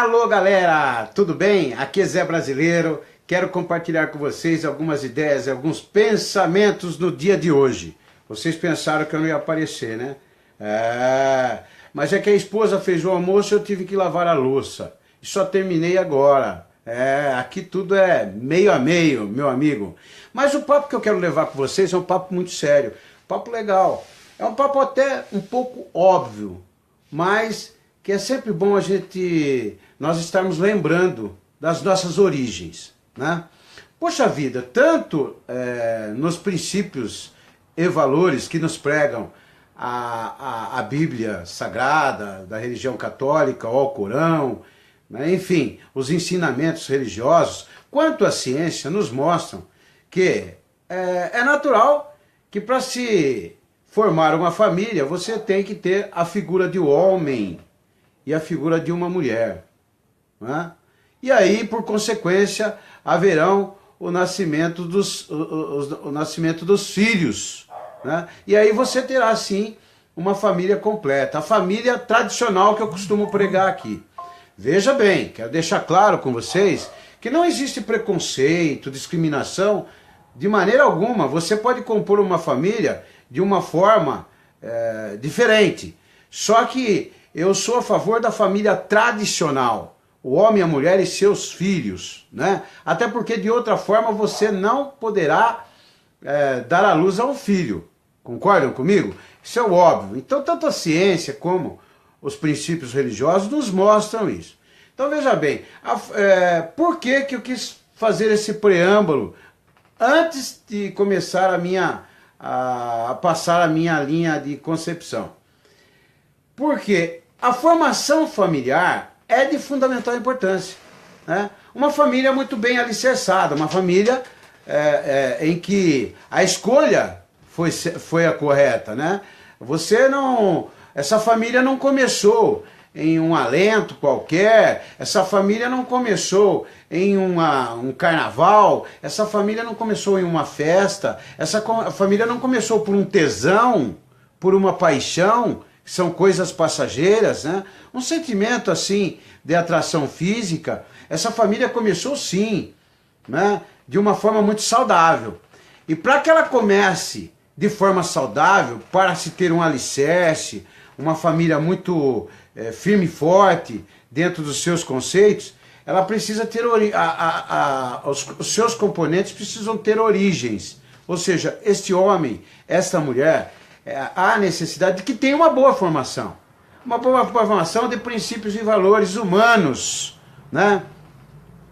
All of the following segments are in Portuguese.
Alô galera, tudo bem? Aqui é Zé Brasileiro, quero compartilhar com vocês algumas ideias, alguns pensamentos no dia de hoje. Vocês pensaram que eu não ia aparecer, né? Mas é que a esposa fez o almoço e eu tive que lavar a louça. E só terminei agora. Aqui tudo é meio a meio, meu amigo. Mas o papo que eu quero levar com vocês é um papo muito sério, papo legal. É um papo até um pouco óbvio, mas que é sempre bom nós estarmos lembrando das nossas origens, né? Poxa vida, tanto nos princípios e valores que nos pregam a Bíblia Sagrada da religião católica, o Alcorão, né? Enfim, os ensinamentos religiosos, quanto a ciência nos mostram que é natural que para se formar uma família você tem que ter a figura de um homem e a figura de uma mulher, né? E aí, por consequência, haverão o nascimento dos filhos, né? E aí você terá, sim, uma família completa, a família tradicional que eu costumo pregar aqui. Veja bem, quero deixar claro com vocês que não existe preconceito, discriminação, de maneira alguma. Você pode compor uma família de uma forma diferente, só que eu sou a favor da família tradicional, o homem, a mulher e seus filhos, né? Até porque de outra forma você não poderá dar à luz a um filho. Concordam comigo? Isso é o óbvio. Então tanto a ciência como os princípios religiosos nos mostram isso. Então veja bem, por que eu quis fazer esse preâmbulo antes de começar a passar a minha linha de concepção? Porque a formação familiar é de fundamental importância, né? Uma família muito bem alicerçada, uma família em que a escolha foi a correta, né? Essa família não começou em um alento qualquer, essa família não começou em um carnaval, essa família não começou em uma festa, essa família não começou por um tesão, por uma paixão, que são coisas passageiras, né? Um sentimento assim de atração física. Essa família começou sim, né? De uma forma muito saudável. E para que ela comece de forma saudável, para se ter um alicerce, uma família muito firme e forte dentro dos seus conceitos, ela precisa ter os seus componentes precisam ter origens. Ou seja, este homem, esta mulher, há necessidade de que tenha uma boa formação. Uma boa formação de princípios e valores humanos, né?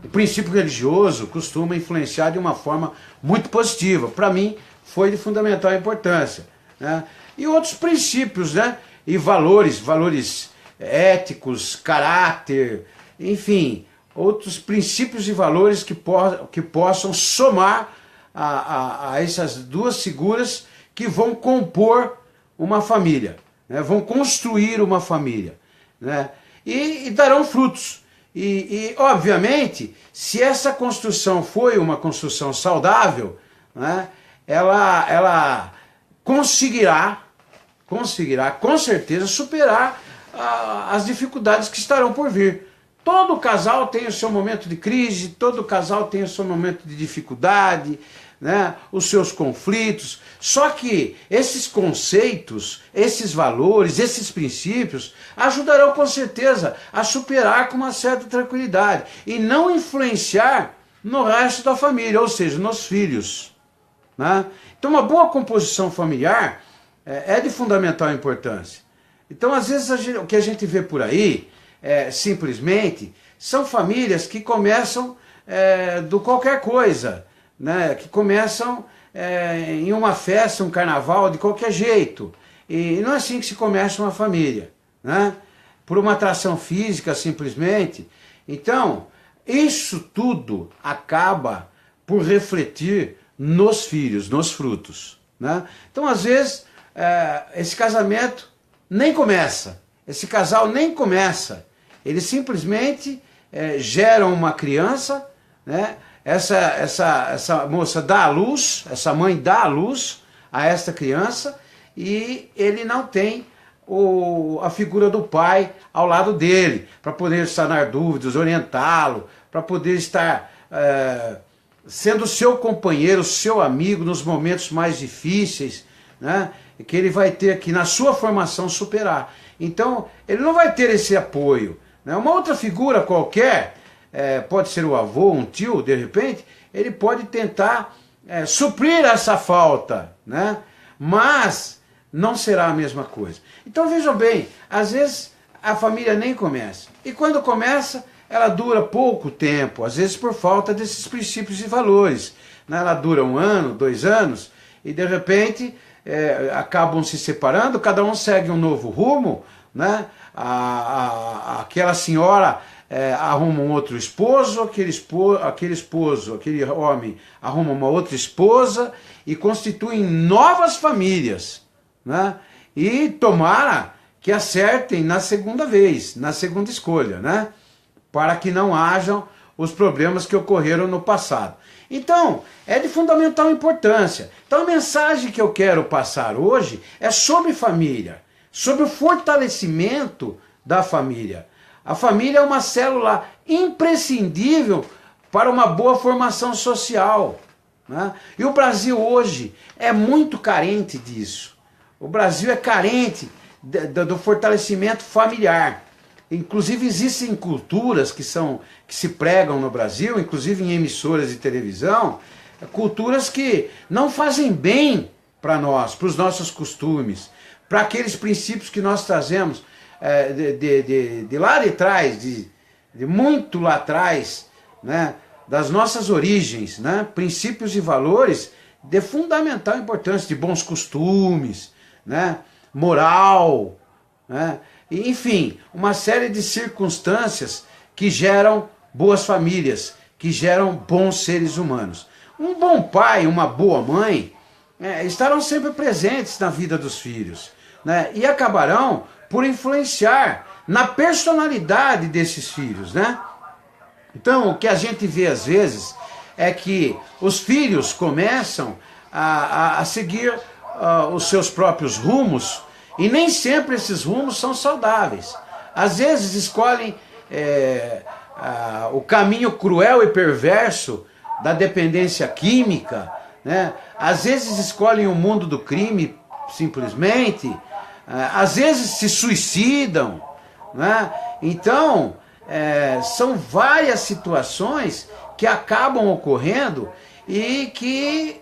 O princípio religioso costuma influenciar de uma forma muito positiva. Para mim, foi de fundamental importância, né? E outros princípios, né? E valores éticos, caráter, enfim, outros princípios e valores que possam somar a essas duas figuras que vão compor uma família, né? Vão construir uma família, né? E darão frutos. E, obviamente, se essa construção foi uma construção saudável, né? Ela conseguirá com certeza superar as dificuldades que estarão por vir. Todo casal tem o seu momento de crise, todo casal tem o seu momento de dificuldade, né? Os seus conflitos. Só que esses conceitos, esses valores, esses princípios ajudarão com certeza a superar com uma certa tranquilidade e não influenciar no resto da família, ou seja, nos filhos, né? Então uma boa composição familiar é de fundamental importância. Então às vezes o que a gente vê por aí simplesmente são famílias que começam do qualquer coisa, né? Que começam em uma festa, um carnaval, de qualquer jeito. E não é assim que se começa uma família, né? Por uma atração física, simplesmente. Então, isso tudo acaba por refletir nos filhos, nos frutos, né? Então, às vezes, esse casamento nem começa, esse casal nem começa. Eles simplesmente geram uma criança, né? Essa moça dá à luz, essa mãe dá à luz a esta criança e ele não tem a figura do pai ao lado dele, para poder sanar dúvidas, orientá-lo, para poder estar sendo seu companheiro, seu amigo nos momentos mais difíceis, né? Que ele vai ter que na sua formação superar. Então ele não vai ter esse apoio, né? Uma outra figura qualquer, pode ser o avô, um tio, de repente, ele pode tentar suprir essa falta, né? Mas não será a mesma coisa. Então vejam bem, às vezes a família nem começa. E quando começa, ela dura pouco tempo, às vezes por falta desses princípios e valores, né? Ela dura 1 ano, 2 anos, e de repente acabam se separando, cada um segue um novo rumo, né? Aquela senhora arruma um outro esposo, aquele homem arruma uma outra esposa e constituem novas famílias, né? E tomara que acertem na segunda vez, na segunda escolha, né? Para que não hajam os problemas que ocorreram no passado. Então, é de fundamental importância. Então, a mensagem que eu quero passar hoje é sobre família, sobre o fortalecimento da família. A família é uma célula imprescindível para uma boa formação social, né? E o Brasil hoje é muito carente disso. O Brasil é carente do fortalecimento familiar. Inclusive existem culturas que se pregam no Brasil, inclusive em emissoras de televisão, culturas que não fazem bem para nós, para os nossos costumes, para aqueles princípios que nós trazemos de lá de trás, de muito lá atrás, né, das nossas origens, né, princípios e valores de fundamental importância, de bons costumes, né, moral, né, enfim, uma série de circunstâncias que geram boas famílias, que geram bons seres humanos. Um bom pai, uma boa mãe, estarão sempre presentes na vida dos filhos, né, e acabarão por influenciar na personalidade desses filhos, né? Então, o que a gente vê às vezes é que os filhos começam a seguir os seus próprios rumos, e nem sempre esses rumos são saudáveis. Às vezes escolhem o caminho cruel e perverso da dependência química, né? Às vezes escolhem o mundo do crime simplesmente, às vezes se suicidam, né? Então, são várias situações que acabam ocorrendo e que,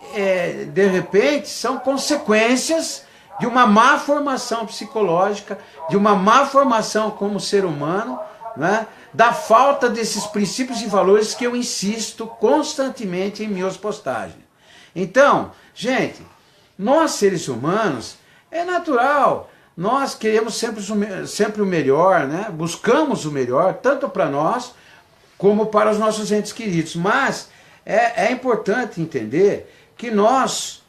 de repente, são consequências de uma má formação psicológica, de uma má formação como ser humano, né? Da falta desses princípios e valores que eu insisto constantemente em minhas postagens. Então, gente, nós seres humanos, é natural, nós queremos sempre o melhor, né? Buscamos o melhor, tanto para nós como para os nossos entes queridos. Mas é importante entender que nós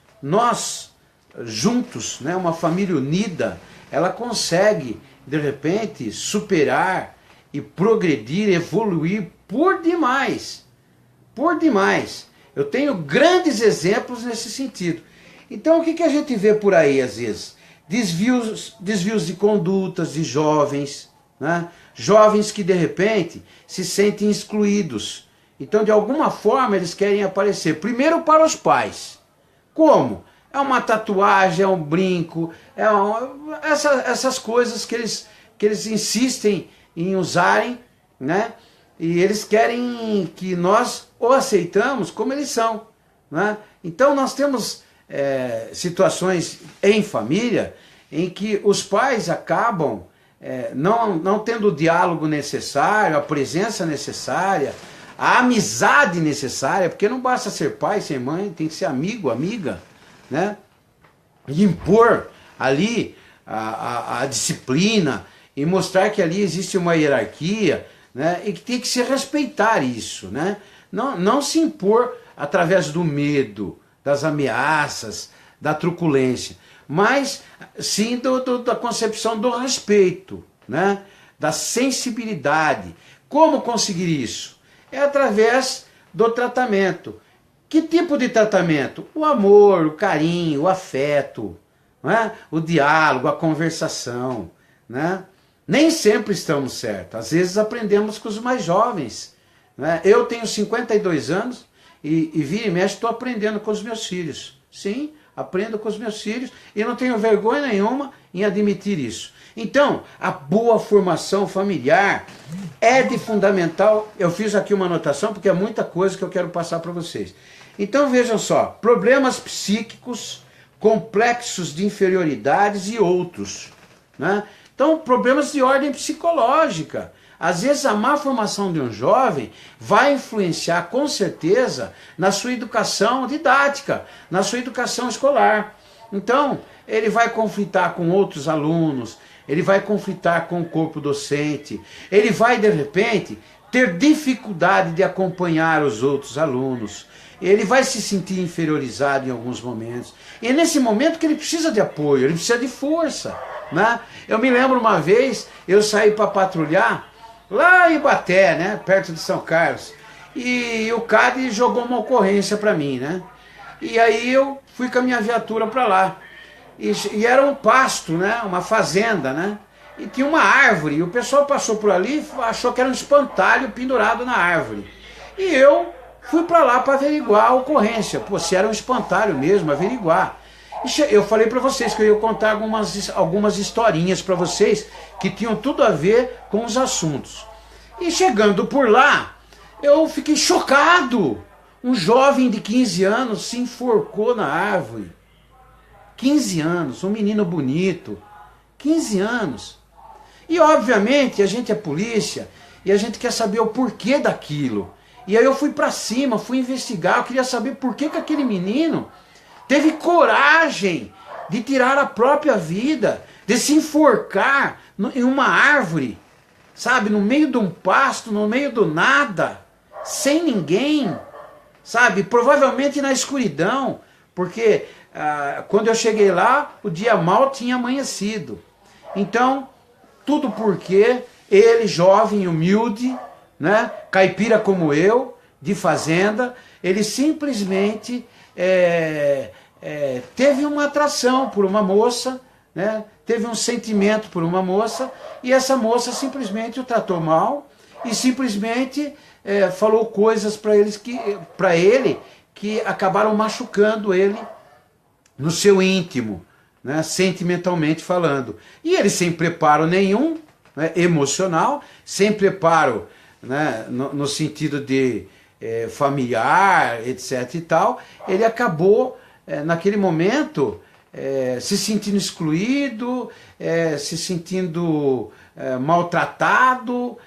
juntos, né? Uma família unida, ela consegue, de repente, superar e progredir, evoluir por demais. Por demais. Eu tenho grandes exemplos nesse sentido. Então, o que a gente vê por aí, às vezes? Desvios de condutas de jovens, né? Jovens que de repente se sentem excluídos. Então, de alguma forma, eles querem aparecer. Primeiro para os pais. Como? É uma tatuagem, é um brinco, essas coisas que eles insistem em usarem, né? E eles querem que nós o aceitamos como eles são, né? Então, nós temos situações em família em que os pais acabam não tendo o diálogo necessário, a presença necessária, a amizade necessária, porque não basta ser pai, ser mãe, tem que ser amigo, amiga, né? E impor ali a disciplina e mostrar que ali existe uma hierarquia, né? E que tem que se respeitar isso, né? Não se impor através do medo, das ameaças, da truculência, mas sim da concepção do respeito, né? Da sensibilidade. Como conseguir isso? É através do tratamento. Que tipo de tratamento? O amor, o carinho, o afeto, não é? O diálogo, a conversação, né? Nem sempre estamos certos, às vezes aprendemos com os mais jovens, né? Eu tenho 52 anos e vira e mexe estou aprendendo com os meus filhos. Sim, aprendo com os meus filhos e não tenho vergonha nenhuma em admitir isso. Então, a boa formação familiar é de fundamental. Eu fiz aqui uma anotação porque é muita coisa que eu quero passar para vocês. Então vejam só, problemas psíquicos, complexos de inferioridades e outros, né? Então, problemas de ordem psicológica. Às vezes a má formação de um jovem vai influenciar com certeza na sua educação didática, na sua educação escolar. Então, ele vai conflitar com outros alunos, ele vai conflitar com o corpo docente, ele vai de repente ter dificuldade de acompanhar os outros alunos, ele vai se sentir inferiorizado em alguns momentos. E é nesse momento que ele precisa de apoio, ele precisa de força, né? Eu me lembro uma vez, eu saí para patrulhar lá em Ibaté, né, perto de São Carlos, e o CAD jogou uma ocorrência para mim, né? E aí eu fui com a minha viatura para lá. E era um pasto, né, uma fazenda, né? E tinha uma árvore, e o pessoal passou por ali e achou que era um espantalho pendurado na árvore. E eu fui para lá para averiguar a ocorrência, pô, se era um espantalho mesmo, averiguar. Eu falei para vocês que eu ia contar algumas historinhas para vocês que tinham tudo a ver com os assuntos. E chegando por lá, eu fiquei chocado. Um jovem de 15 anos se enforcou na árvore. 15 anos, um menino bonito. 15 anos. E obviamente a gente é polícia e a gente quer saber o porquê daquilo. E aí eu fui para cima, fui investigar, eu queria saber por que aquele menino teve coragem de tirar a própria vida, de se enforcar em uma árvore, sabe, no meio de um pasto, no meio do nada, sem ninguém, sabe, provavelmente na escuridão, porque quando eu cheguei lá, o dia mal tinha amanhecido. Então, tudo porque ele, jovem e humilde, né, caipira como eu, de fazenda, ele simplesmente teve uma atração por uma moça, né, teve um sentimento por uma moça, e essa moça simplesmente o tratou mal e simplesmente falou coisas para ele que acabaram machucando ele no seu íntimo, né, sentimentalmente falando. E ele sem preparo nenhum, né, emocional, sem preparo, né, no sentido de familiar, etc. e tal, ele acabou, naquele momento, se sentindo excluído, se sentindo maltratado,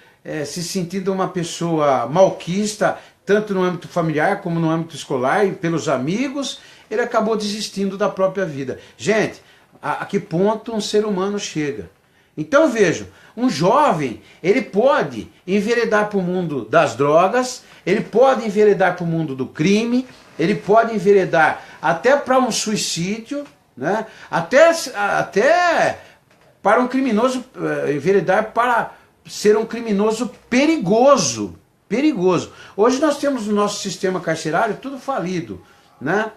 se sentindo uma pessoa malquista, tanto no âmbito familiar como no âmbito escolar e pelos amigos. Ele acabou desistindo da própria vida. Gente, a que ponto um ser humano chega? Então vejam, um jovem, ele pode enveredar para o mundo das drogas, ele pode enveredar para o mundo do crime, ele pode enveredar até para um suicídio, né? até para um criminoso, enveredar para ser um criminoso perigoso. Perigoso. Hoje nós temos no nosso sistema carcerário tudo falido, né?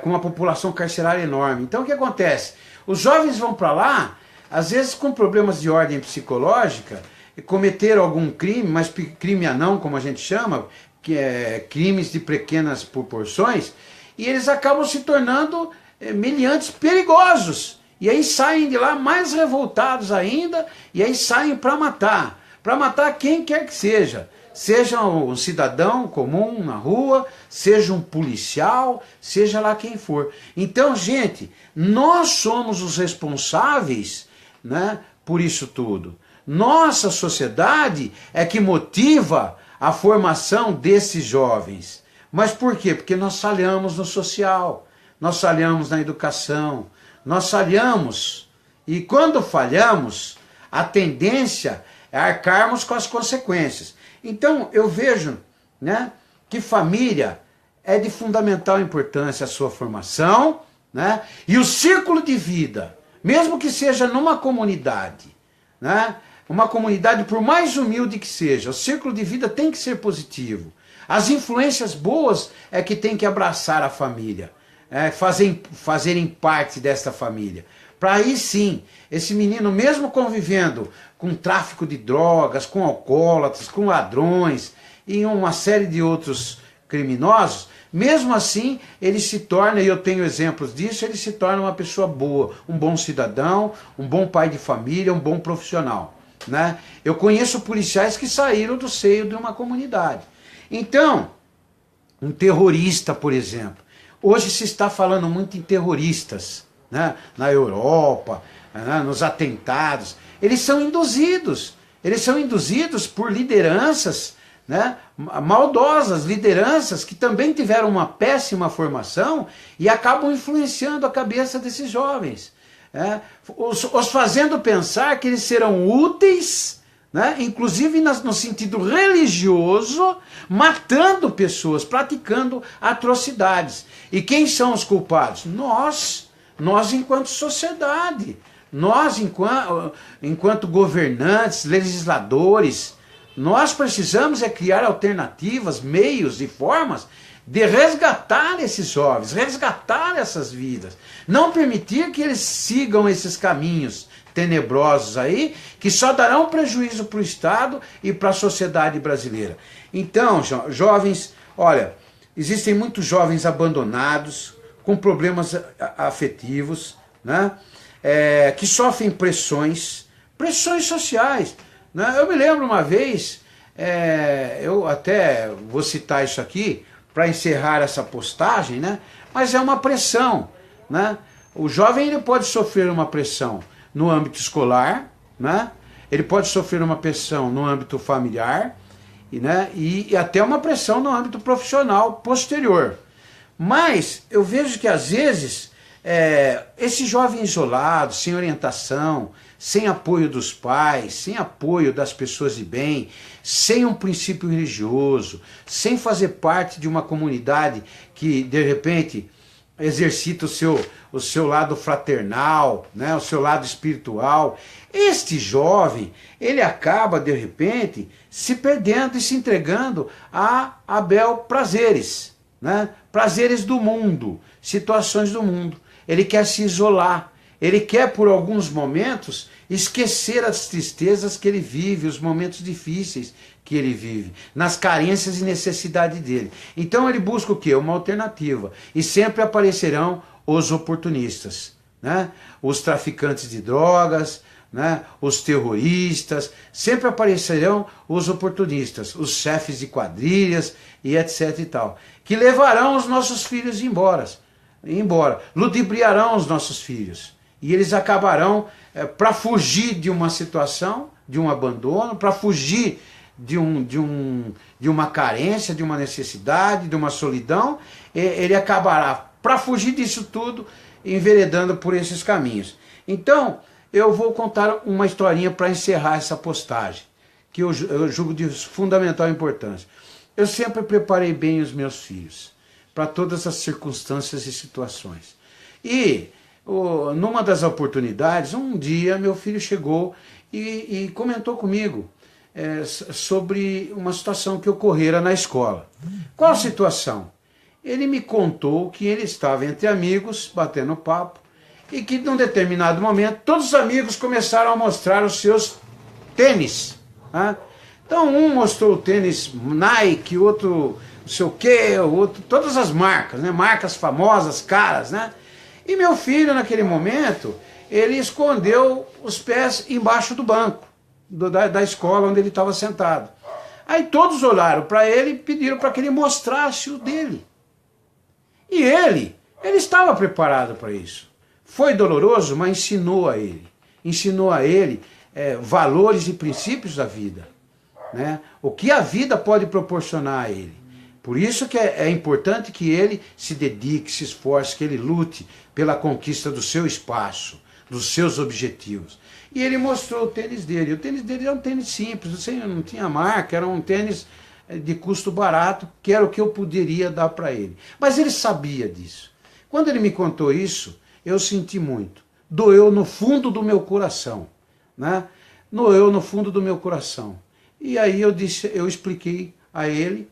Com uma população carcerária enorme. Então o que acontece? Os jovens vão para lá, às vezes com problemas de ordem psicológica, cometeram algum crime, mas crime anão, como a gente chama, que é crimes de pequenas proporções, e eles acabam se tornando meliantes perigosos. E aí saem de lá mais revoltados ainda, e aí saem para matar quem quer que seja. Seja um cidadão comum na rua, seja um policial, seja lá quem for. Então, gente, nós somos os responsáveis, né, por isso tudo. Nossa sociedade é que motiva a formação desses jovens. Mas por quê? Porque nós falhamos no social, nós falhamos na educação, nós falhamos. E quando falhamos, a tendência é arcarmos com as consequências. Então eu vejo, né, que família é de fundamental importância a sua formação, né, e o círculo de vida, mesmo que seja numa comunidade, né, uma comunidade por mais humilde que seja, o círculo de vida tem que ser positivo. As influências boas é que tem que abraçar a família. fazerem parte desta família. Para aí sim, esse menino mesmo convivendo com tráfico de drogas, com alcoólatras, com ladrões e uma série de outros criminosos, mesmo assim ele se torna, e eu tenho exemplos disso, ele se torna uma pessoa boa, um bom cidadão, um bom pai de família, um bom profissional. Né? Eu conheço policiais que saíram do seio de uma comunidade. Então, um terrorista, por exemplo, hoje se está falando muito em terroristas, né? Na Europa, né? Nos atentados, eles são induzidos por lideranças, né? Maldosas, lideranças que também tiveram uma péssima formação e acabam influenciando a cabeça desses jovens, né? Os fazendo pensar que eles serão úteis, né? Inclusive no sentido religioso, matando pessoas, praticando atrocidades. E quem são os culpados? Nós enquanto sociedade, nós enquanto governantes, legisladores, nós precisamos criar alternativas, meios e formas de resgatar esses jovens, resgatar essas vidas. Não permitir que eles sigam esses caminhos tenebrosos aí, que só darão prejuízo para o Estado e para a sociedade brasileira. Então, jovens, olha, existem muitos jovens abandonados, com problemas afetivos, né? Que sofrem pressões sociais. Né? Eu me lembro uma vez, eu até vou citar isso aqui, para encerrar essa postagem, né? Mas é uma pressão. Né? O jovem ele pode sofrer uma pressão no âmbito escolar, né? Ele pode sofrer uma pressão no âmbito familiar, né? E até uma pressão no âmbito profissional posterior. Mas eu vejo que às vezes esse jovem isolado, sem orientação, sem apoio dos pais, sem apoio das pessoas de bem, sem um princípio religioso, sem fazer parte de uma comunidade que de repente exercita o seu lado fraternal, né, o seu lado espiritual, este jovem, ele acaba de repente se perdendo e se entregando a bel prazeres, né? Prazeres do mundo, situações do mundo. Ele quer se isolar, ele quer por alguns momentos esquecer as tristezas que ele vive, os momentos difíceis que ele vive, nas carências e necessidade dele. Então ele busca o quê? Uma alternativa. E sempre aparecerão os oportunistas, né? Os traficantes de drogas, né? Os terroristas, sempre aparecerão os oportunistas, os chefes de quadrilhas e etc e tal, que levarão os nossos filhos embora, ludibriarão os nossos filhos, e eles acabarão, para fugir de uma situação, de um abandono, para fugir de uma carência, de uma necessidade, de uma solidão, ele acabará, para fugir disso tudo, enveredando por esses caminhos. Então, eu vou contar uma historinha para encerrar essa postagem, que eu julgo de fundamental importância. Eu sempre preparei bem os meus filhos, para todas as circunstâncias e situações. E, numa das oportunidades, um dia meu filho chegou e comentou comigo sobre uma situação que ocorrera na escola. Qual a situação? Ele me contou que ele estava entre amigos, batendo papo, e que num determinado momento todos os amigos começaram a mostrar os seus tênis. Né? Então um mostrou o tênis Nike, outro não sei o quê, outro, todas as marcas, né? Marcas famosas, caras, né? E meu filho naquele momento, ele escondeu os pés embaixo do banco da escola onde ele estava sentado. Aí todos olharam para ele e pediram para que ele mostrasse o dele. E ele estava preparado para isso. Foi doloroso, mas ensinou a ele. Ensinou a ele valores e princípios da vida. Né? O que a vida pode proporcionar a ele. Por isso que é importante que ele se dedique, se esforce, que ele lute pela conquista do seu espaço, dos seus objetivos. E ele mostrou o tênis dele. O tênis dele era um tênis simples, não tinha marca, era um tênis de custo barato, que era o que eu poderia dar para ele. Mas ele sabia disso. Quando ele me contou isso, eu senti muito. Doeu no fundo do meu coração. Né? Doeu no fundo do meu coração. E aí eu expliquei a ele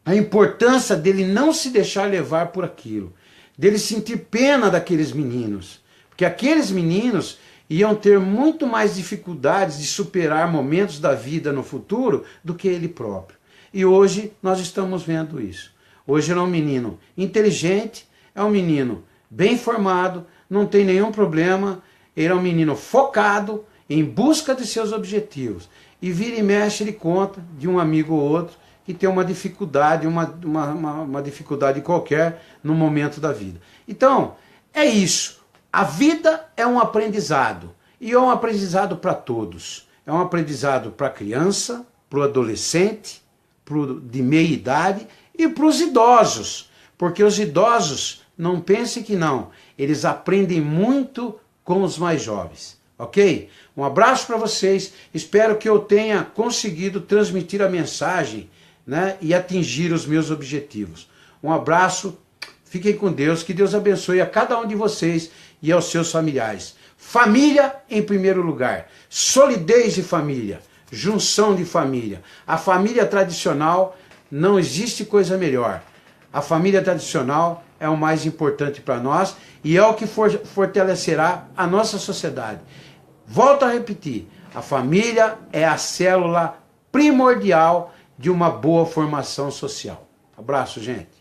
a importância dele não se deixar levar por aquilo. dele sentir pena daqueles meninos. Porque aqueles meninos iam ter muito mais dificuldades de superar momentos da vida no futuro do que ele próprio. E hoje nós estamos vendo isso. Hoje ele é um menino inteligente, é um menino bem formado, não tem nenhum problema, ele é um menino focado em busca de seus objetivos. E vira e mexe ele conta de um amigo ou outro que tem uma dificuldade, uma dificuldade qualquer no momento da vida. Então, é isso. A vida é um aprendizado. E é um aprendizado para todos. É um aprendizado para a criança, para o adolescente, para o de meia idade e para os idosos. Porque os idosos, não pensem que não, eles aprendem muito com os mais jovens. Ok? Um abraço para vocês. Espero que eu tenha conseguido transmitir a mensagem, né, e atingir os meus objetivos. Um abraço, fiquem com Deus, que Deus abençoe a cada um de vocês e aos seus familiares. Família em primeiro lugar, solidez de família, junção de família. A família tradicional, não existe coisa melhor. A família tradicional é o mais importante para nós e é o que fortalecerá a nossa sociedade. Volto a repetir, a família é a célula primordial de uma boa formação social. Abraço, gente.